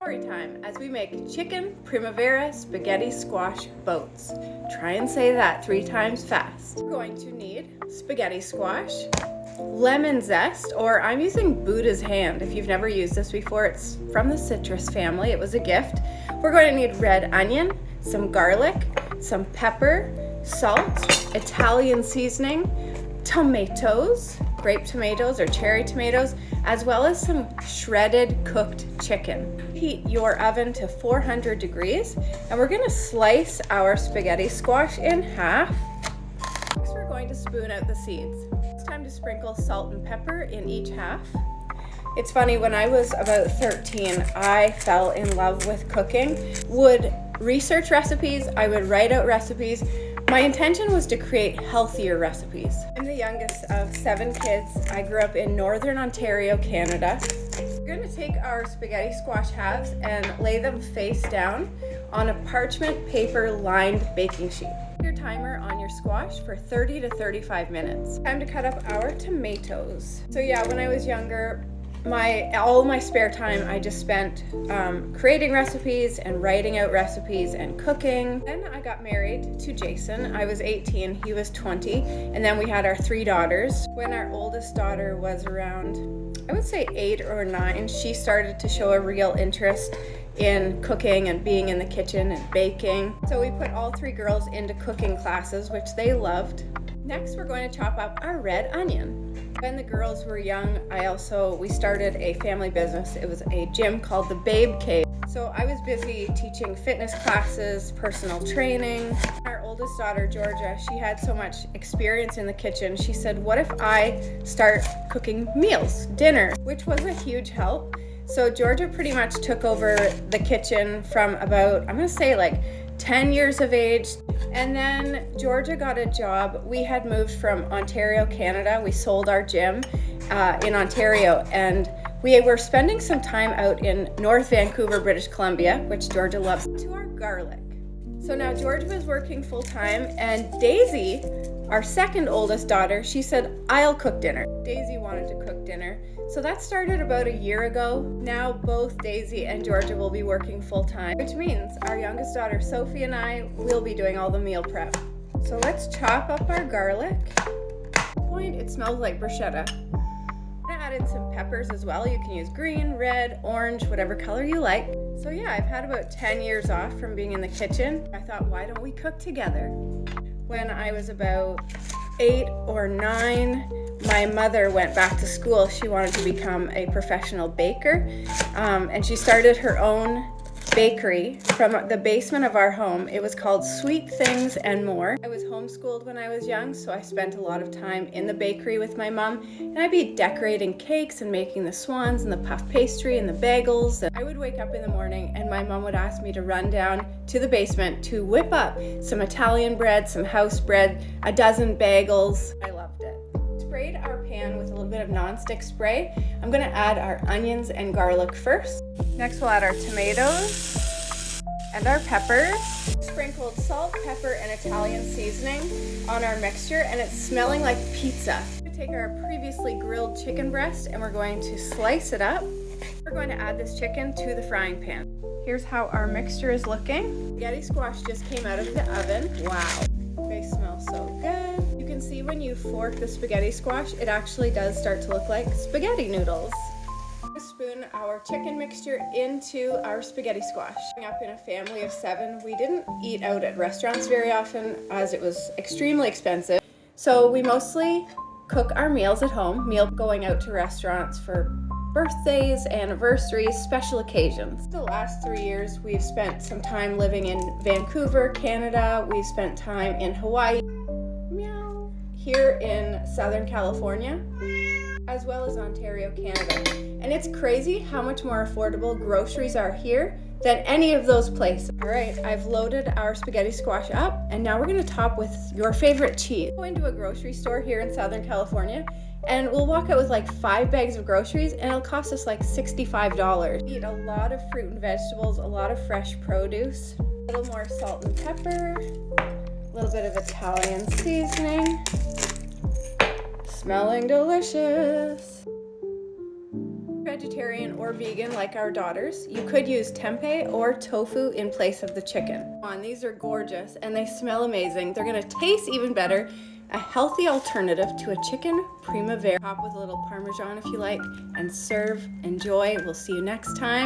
Story time as we make chicken Primavera spaghetti squash boats. Try and say that 3 times fast. We're going to need spaghetti squash, lemon zest, or I'm using Buddha's hand. If you've never used this before, it's from the citrus family. It was a gift. We're going to need red onion, some garlic, some pepper, salt, Italian seasoning, tomatoes, grape tomatoes or cherry tomatoes, as well as some shredded cooked chicken. Heat your oven to 400 degrees, and we're gonna slice our spaghetti squash in half. Next, we're going to spoon out the seeds. It's time to sprinkle salt and pepper in each half. It's funny, when I was about 13, I fell in love with cooking. Would research recipes, I would write out recipes. My intention was to create healthier recipes. I'm the youngest of 7 kids. I grew up in Northern Ontario, Canada. We're going to take our spaghetti squash halves and lay them face down on a parchment paper lined baking sheet. Set your timer on your squash for 30 to 35 minutes. Time to cut up our tomatoes. So yeah, when I was younger, all my spare time I just spent creating recipes and writing out recipes and cooking. Then I got married to Jason. I was 18, he was 20, and then we had our 3 daughters. When our oldest daughter was around, I would say 8 or 9, she started to show a real interest in cooking and being in the kitchen and baking. So we put all 3 girls into cooking classes, which they loved. Next, we're going to chop up our red onion. When the girls were young, we started a family business. It was a gym called the Babe Cave. So I was busy teaching fitness classes, personal training. Our oldest daughter, Georgia, she had so much experience in the kitchen. She said, what if I start cooking meals, dinner, which was a huge help. So Georgia pretty much took over the kitchen from about, I'm gonna say like 10 years of age. And then Georgia got a job. We had moved from Ontario, Canada. We sold our gym in Ontario, and we were spending some time out in North Vancouver, British Columbia, which Georgia loves, to our garlic. So now Georgia was working full time, and Daisy, our second oldest daughter, she said, I'll cook dinner. Daisy wanted to cook dinner. So that started about a year ago. Now both Daisy and Georgia will be working full time, which means our youngest daughter, Sophie, and I will be doing all the meal prep. So let's chop up our garlic. At this point, it smells like bruschetta. I'm gonna add in some peppers as well. You can use green, red, orange, whatever color you like. So yeah, I've had about 10 years off from being in the kitchen. I thought, why don't we cook together? When I was about 8 or 9, my mother went back to school. She wanted to become a professional baker, and she started her own bakery from the basement of our home. It was called Sweet Things and More. I was homeschooled when I was young, so I spent a lot of time in the bakery with my mom, and I'd be decorating cakes and making the swans and the puff pastry and the bagels. And I would wake up in the morning and my mom would ask me to run down to the basement to whip up some Italian bread, some house bread, a dozen bagels. I loved it. Sprayed our pan with a little bit of nonstick spray. I'm gonna add our onions and garlic first. Next we'll add our tomatoes and our peppers. Sprinkled salt, pepper, and Italian seasoning on our mixture, and it's smelling like pizza. We're gonna take our previously grilled chicken breast and we're going to slice it up. We're going to add this chicken to the frying pan. Here's how our mixture is looking. Spaghetti squash just came out of the oven. Wow, they smell so good. You can see when you fork the spaghetti squash, it actually does start to look like spaghetti noodles. Spoon our chicken mixture into our spaghetti squash. Growing up in a family of 7, we didn't eat out at restaurants very often as it was extremely expensive. So we mostly cook our meals at home, going out to restaurants for birthdays, anniversaries, special occasions. The last 3 years, we've spent some time living in Vancouver, Canada. We've spent time in Hawaii, here in Southern California, as well as Ontario, Canada. And it's crazy how much more affordable groceries are here than any of those places. All right, I've loaded our spaghetti squash up, and now we're gonna top with your favorite cheese. Go into a grocery store here in Southern California, and we'll walk out with like 5 bags of groceries, and it'll cost us like $65. We eat a lot of fruit and vegetables, a lot of fresh produce, a little more salt and pepper, a little bit of Italian seasoning. Smelling delicious. vegetarian or vegan like our daughters, you could use tempeh or tofu in place of the chicken. These are gorgeous and they smell amazing. They're gonna taste even better. A healthy alternative to a chicken primavera. Top with a little Parmesan if you like, and serve. Enjoy. We'll see you next time.